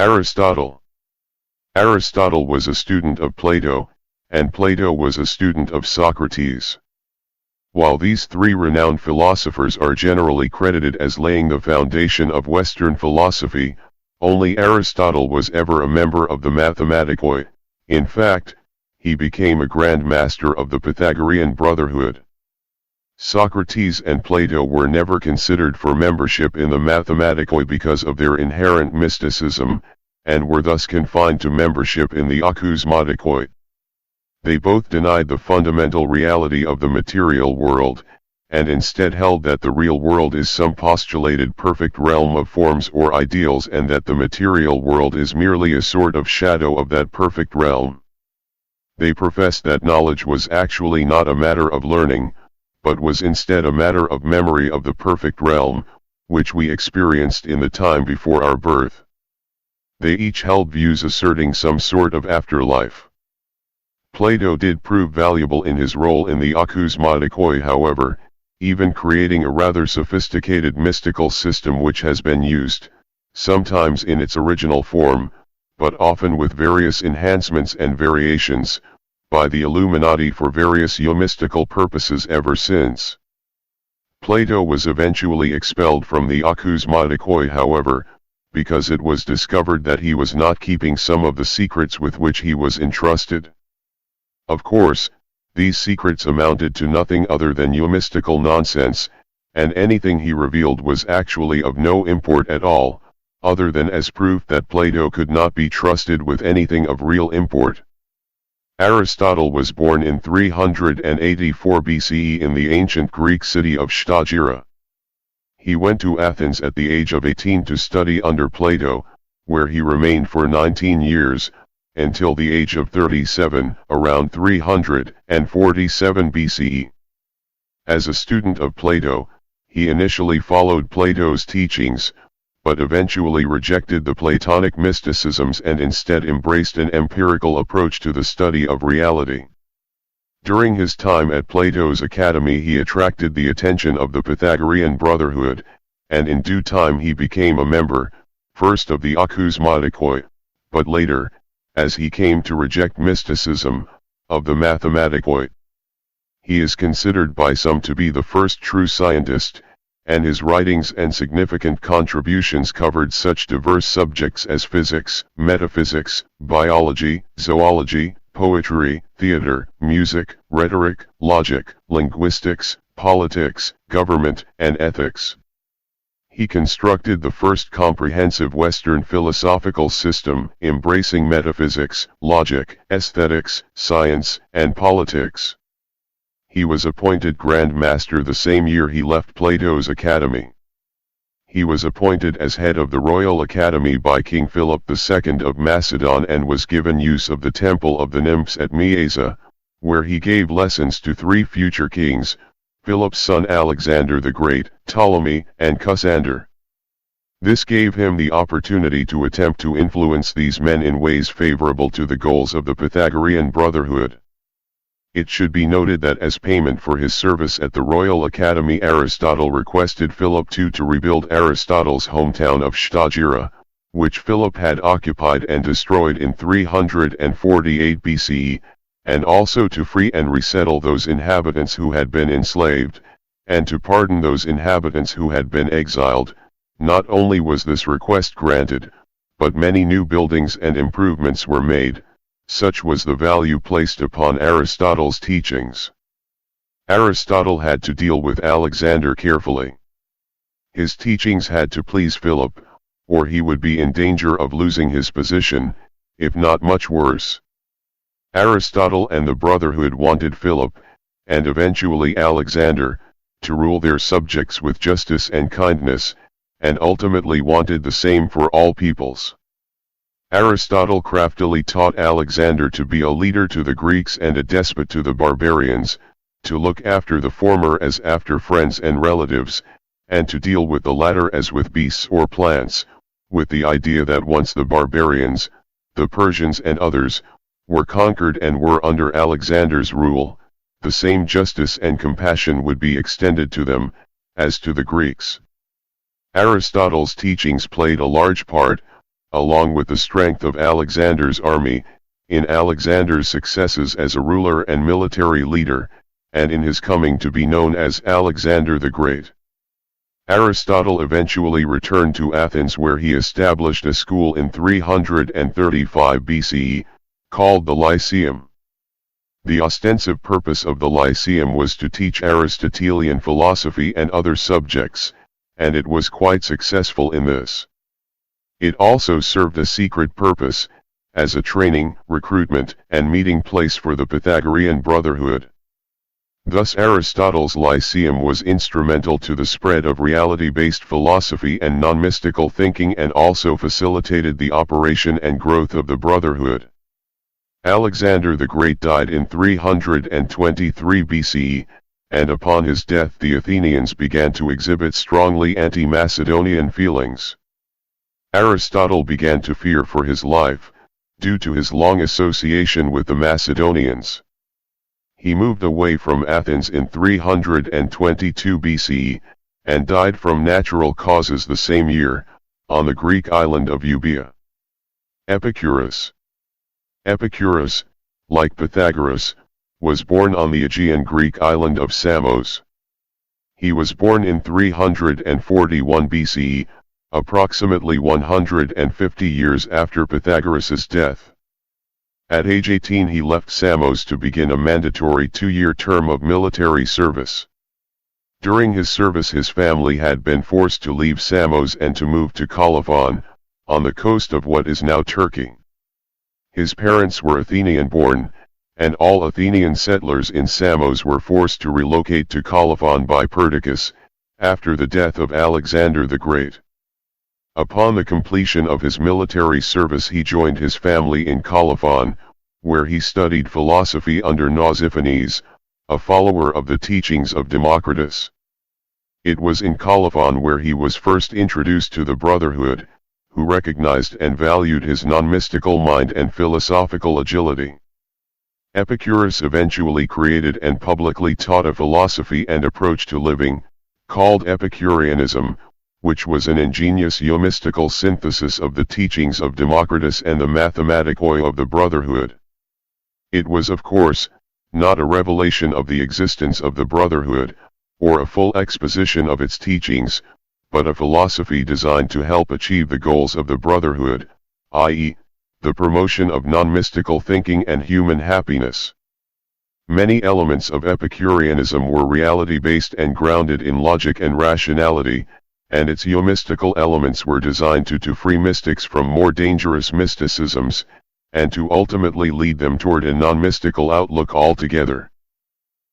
Aristotle. Aristotle was a student of Plato, and Plato was a student of Socrates. While these three renowned philosophers are generally credited as laying the foundation of Western philosophy, only Aristotle was ever a member of the Mathematikoi. In fact, he became a grand master of the Pythagorean Brotherhood. Socrates and Plato were never considered for membership in the Mathematikoi because of their inherent mysticism, and were thus confined to membership in the Akousmatikoi. They both denied the fundamental reality of the material world, and instead held that the real world is some postulated perfect realm of forms or ideals and that the material world is merely a sort of shadow of that perfect realm. They professed that knowledge was actually not a matter of learning, but was instead a matter of memory of the perfect realm, which we experienced in the time before our birth. They each held views asserting some sort of afterlife. Plato did prove valuable in his role in the Akousmatikoi, however, even creating a rather sophisticated mystical system which has been used, sometimes in its original form, but often with various enhancements and variations, by the Illuminati for various mystical purposes ever since. Plato was eventually expelled from the Akousmatikoi, however, because it was discovered that he was not keeping some of the secrets with which he was entrusted. Of course, these secrets amounted to nothing other than mystical nonsense, and anything he revealed was actually of no import at all, other than as proof that Plato could not be trusted with anything of real import. Aristotle was born in 384 BCE in the ancient Greek city of Stagira. He went to Athens at the age of 18 to study under Plato, where he remained for 19 years, until the age of 37, around 347 BCE. As a student of Plato, he initially followed Plato's teachings, but eventually rejected the Platonic mysticisms and instead embraced an empirical approach to the study of reality. During his time at Plato's academy, he attracted the attention of the Pythagorean Brotherhood, and in due time he became a member, first of the Akousmatikoi, but later, as he came to reject mysticism, of the Mathematikoi. He is considered by some to be the first true scientist, and his writings and significant contributions covered such diverse subjects as physics, metaphysics, biology, zoology, poetry, theater, music, rhetoric, logic, linguistics, politics, government, and ethics. He constructed the first comprehensive Western philosophical system, embracing metaphysics, logic, aesthetics, science, and politics. He was appointed Grand Master the same year he left Plato's academy. He was appointed as head of the Royal Academy by King Philip II of Macedon and was given use of the Temple of the Nymphs at Mieza, where he gave lessons to three future kings, Philip's son Alexander the Great, Ptolemy, and Cassander. This gave him the opportunity to attempt to influence these men in ways favorable to the goals of the Pythagorean Brotherhood. It should be noted that as payment for his service at the Royal Academy, Aristotle requested Philip II to rebuild Aristotle's hometown of Stagira, which Philip had occupied and destroyed in 348 BCE, and also to free and resettle those inhabitants who had been enslaved, and to pardon those inhabitants who had been exiled. Not only was this request granted, but many new buildings and improvements were made. Such was the value placed upon Aristotle's teachings. Aristotle had to deal with Alexander carefully. His teachings had to please Philip, or he would be in danger of losing his position, if not much worse. Aristotle and the Brotherhood wanted Philip, and eventually Alexander, to rule their subjects with justice and kindness, and ultimately wanted the same for all peoples. Aristotle craftily taught Alexander to be a leader to the Greeks and a despot to the barbarians, to look after the former as after friends and relatives, and to deal with the latter as with beasts or plants, with the idea that once the barbarians, the Persians and others, were conquered and were under Alexander's rule, the same justice and compassion would be extended to them, as to the Greeks. Aristotle's teachings played a large part, along with the strength of Alexander's army, in Alexander's successes as a ruler and military leader, and in his coming to be known as Alexander the Great. Aristotle eventually returned to Athens, where he established a school in 335 BCE, called the Lyceum. The ostensive purpose of the Lyceum was to teach Aristotelian philosophy and other subjects, and it was quite successful in this. It also served a secret purpose, as a training, recruitment, and meeting place for the Pythagorean Brotherhood. Thus Aristotle's Lyceum was instrumental to the spread of reality-based philosophy and non-mystical thinking, and also facilitated the operation and growth of the Brotherhood. Alexander the Great died in 323 BCE, and upon his death the Athenians began to exhibit strongly anti-Macedonian feelings. Aristotle began to fear for his life, due to his long association with the Macedonians. He moved away from Athens in 322 BCE, and died from natural causes the same year, on the Greek island of Euboea. Epicurus. Epicurus, like Pythagoras, was born on the Aegean Greek island of Samos. He was born in 341 BCE, approximately 150 years after Pythagoras' death. At age 18 he left Samos to begin a mandatory 2-year term of military service. During his service his family had been forced to leave Samos and to move to Colophon, on the coast of what is now Turkey. His parents were Athenian-born, and all Athenian settlers in Samos were forced to relocate to Colophon by Perdiccas, after the death of Alexander the Great. Upon the completion of his military service he joined his family in Colophon, where he studied philosophy under Nausiphanes, a follower of the teachings of Democritus. It was in Colophon where he was first introduced to the Brotherhood, who recognized and valued his non-mystical mind and philosophical agility. Epicurus eventually created and publicly taught a philosophy and approach to living, called Epicureanism, which was an ingenious eumystical synthesis of the teachings of Democritus and the mathematikoi of the Brotherhood. It was of course, not a revelation of the existence of the Brotherhood, or a full exposition of its teachings, but a philosophy designed to help achieve the goals of the Brotherhood, i.e., the promotion of non-mystical thinking and human happiness. Many elements of Epicureanism were reality-based and grounded in logic and rationality, and its eumystical elements were designed to free mystics from more dangerous mysticisms, and to ultimately lead them toward a non-mystical outlook altogether.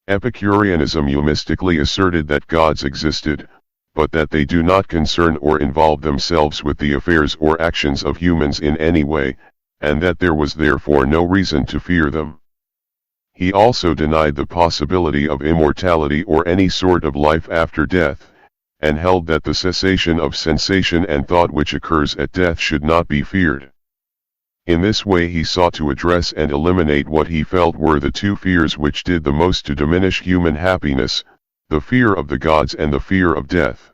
Epicureanism eumystically asserted that gods existed, but that they do not concern or involve themselves with the affairs or actions of humans in any way, and that there was therefore no reason to fear them. He also denied the possibility of immortality or any sort of life after death, and held that the cessation of sensation and thought which occurs at death should not be feared. In this way he sought to address and eliminate what he felt were the two fears which did the most to diminish human happiness, the fear of the gods and the fear of death.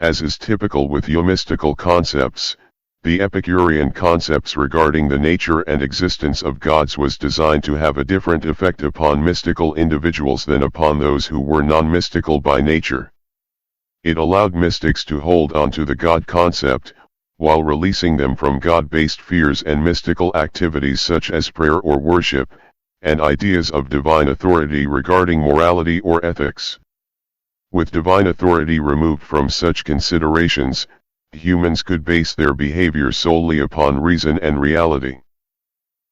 As is typical with eumystical concepts, the Epicurean concepts regarding the nature and existence of gods was designed to have a different effect upon mystical individuals than upon those who were non-mystical by nature. It allowed mystics to hold on to the God concept, while releasing them from God-based fears and mystical activities such as prayer or worship, and ideas of divine authority regarding morality or ethics. With divine authority removed from such considerations, humans could base their behavior solely upon reason and reality.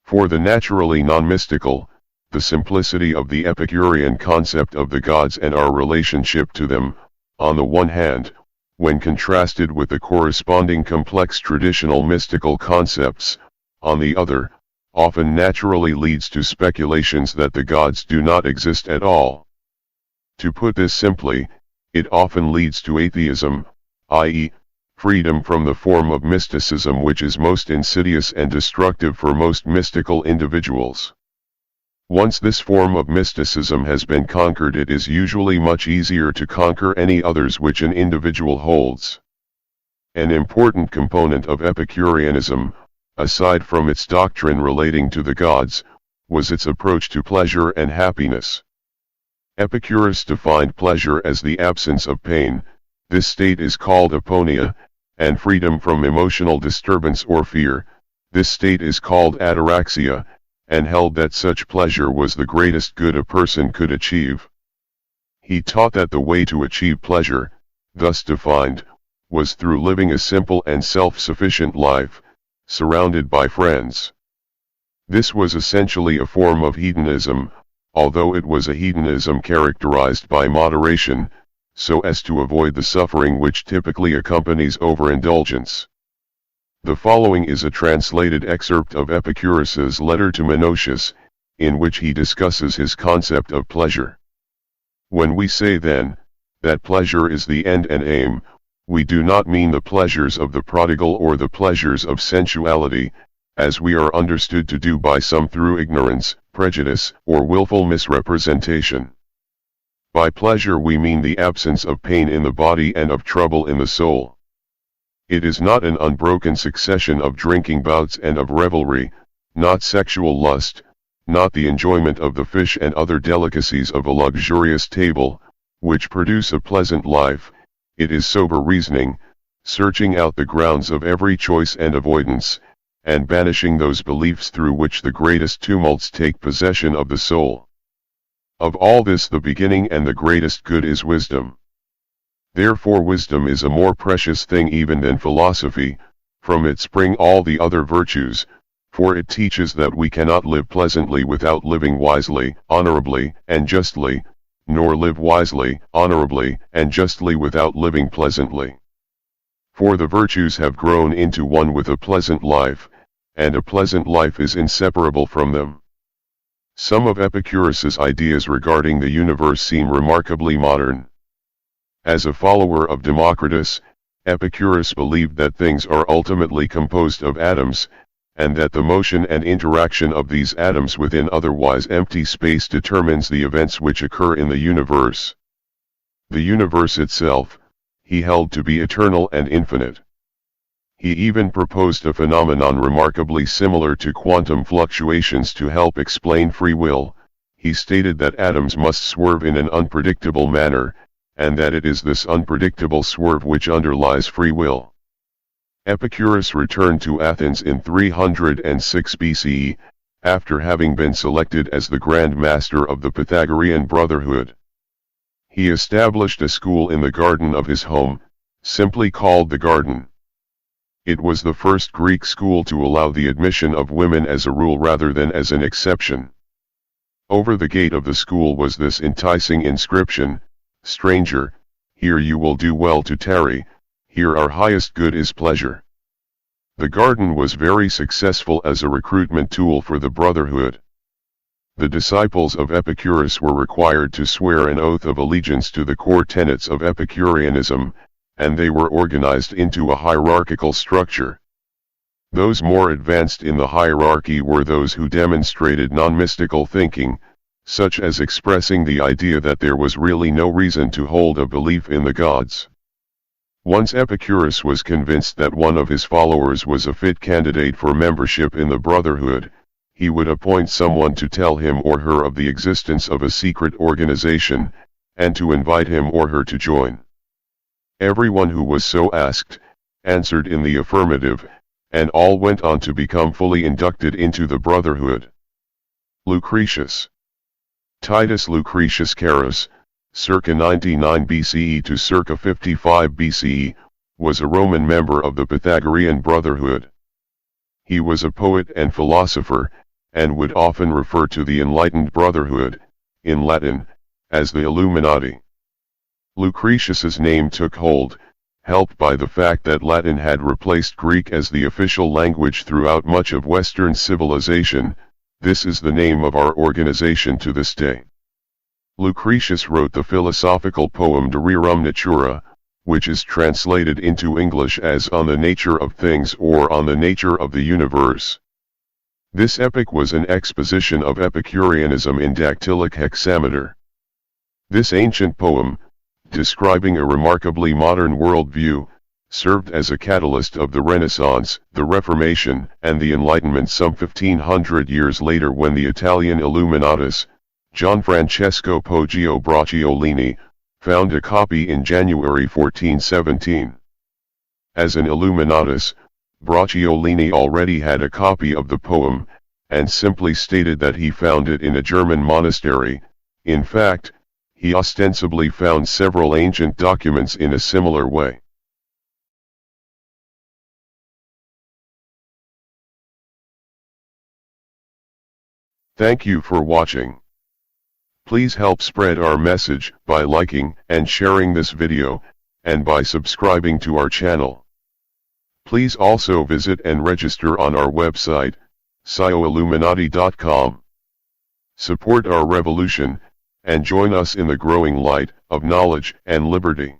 For the naturally non-mystical, the simplicity of the Epicurean concept of the gods and our relationship to them, on the one hand, when contrasted with the corresponding complex traditional mystical concepts, on the other, often naturally leads to speculations that the gods do not exist at all. To put this simply, it often leads to atheism, i.e., freedom from the form of mysticism which is most insidious and destructive for most mystical individuals. Once this form of mysticism has been conquered, it is usually much easier to conquer any others which an individual holds. An important component of Epicureanism, aside from its doctrine relating to the gods, was its approach to pleasure and happiness. Epicurus defined pleasure as the absence of pain, this state is called aponia, and freedom from emotional disturbance or fear, this state is called ataraxia, and held that such pleasure was the greatest good a person could achieve. He taught that the way to achieve pleasure, thus defined, was through living a simple and self-sufficient life, surrounded by friends. This was essentially a form of hedonism, although it was a hedonism characterized by moderation, so as to avoid the suffering which typically accompanies overindulgence. The following is a translated excerpt of Epicurus's letter to Menoetius, in which he discusses his concept of pleasure. When we say then, that pleasure is the end and aim, we do not mean the pleasures of the prodigal or the pleasures of sensuality, as we are understood to do by some through ignorance, prejudice, or willful misrepresentation. By pleasure we mean the absence of pain in the body and of trouble in the soul. It is not an unbroken succession of drinking bouts and of revelry, not sexual lust, not the enjoyment of the fish and other delicacies of a luxurious table, which produce a pleasant life. It is sober reasoning, searching out the grounds of every choice and avoidance, and banishing those beliefs through which the greatest tumults take possession of the soul. Of all this the beginning and the greatest good is wisdom. Therefore wisdom is a more precious thing even than philosophy, from it spring all the other virtues, for it teaches that we cannot live pleasantly without living wisely, honorably, and justly, nor live wisely, honorably, and justly without living pleasantly. For the virtues have grown into one with a pleasant life, and a pleasant life is inseparable from them. Some of Epicurus's ideas regarding the universe seem remarkably modern. As a follower of Democritus, Epicurus believed that things are ultimately composed of atoms, and that the motion and interaction of these atoms within otherwise empty space determines the events which occur in the universe. The universe itself, he held to be eternal and infinite. He even proposed a phenomenon remarkably similar to quantum fluctuations to help explain free will. He stated that atoms must swerve in an unpredictable manner, and that it is this unpredictable swerve which underlies free will. Epicurus returned to Athens in 306 BCE, after having been selected as the Grand Master of the Pythagorean Brotherhood. He established a school in the garden of his home, simply called the Garden. It was the first Greek school to allow the admission of women as a rule rather than as an exception. Over the gate of the school was this enticing inscription, "Stranger, here you will do well to tarry, here our highest good is pleasure." The garden was very successful as a recruitment tool for the Brotherhood. The disciples of Epicurus were required to swear an oath of allegiance to the core tenets of Epicureanism, and they were organized into a hierarchical structure. Those more advanced in the hierarchy were those who demonstrated non-mystical thinking, such as expressing the idea that there was really no reason to hold a belief in the gods. Once Epicurus was convinced that one of his followers was a fit candidate for membership in the Brotherhood, he would appoint someone to tell him or her of the existence of a secret organization, and to invite him or her to join. Everyone who was so asked, answered in the affirmative, and all went on to become fully inducted into the Brotherhood. Lucretius. Titus Lucretius Carus, circa 99 BCE to circa 55 BCE, was a Roman member of the Pythagorean Brotherhood. He was a poet and philosopher, and would often refer to the Enlightened Brotherhood, in Latin, as the Illuminati. Lucretius's name took hold, helped by the fact that Latin had replaced Greek as the official language throughout much of Western civilization. This is the name of our organization to this day. Lucretius wrote the philosophical poem De Rerum Natura, which is translated into English as On the Nature of Things or On the Nature of the Universe. This epic was an exposition of Epicureanism in dactylic hexameter. This ancient poem, describing a remarkably modern worldview, served as a catalyst of the Renaissance, the Reformation, and the Enlightenment some 1500 years later, when the Italian Illuminatus, Gianfrancesco Poggio Bracciolini, found a copy in January 1417. As an Illuminatus, Bracciolini already had a copy of the poem, and simply stated that he found it in a German monastery. In fact, he ostensibly found several ancient documents in a similar way. Thank you for watching. Please help spread our message by liking and sharing this video, and by subscribing to our channel. Please also visit and register on our website, scioilluminati.com. Support our revolution, and join us in the growing light of knowledge and liberty.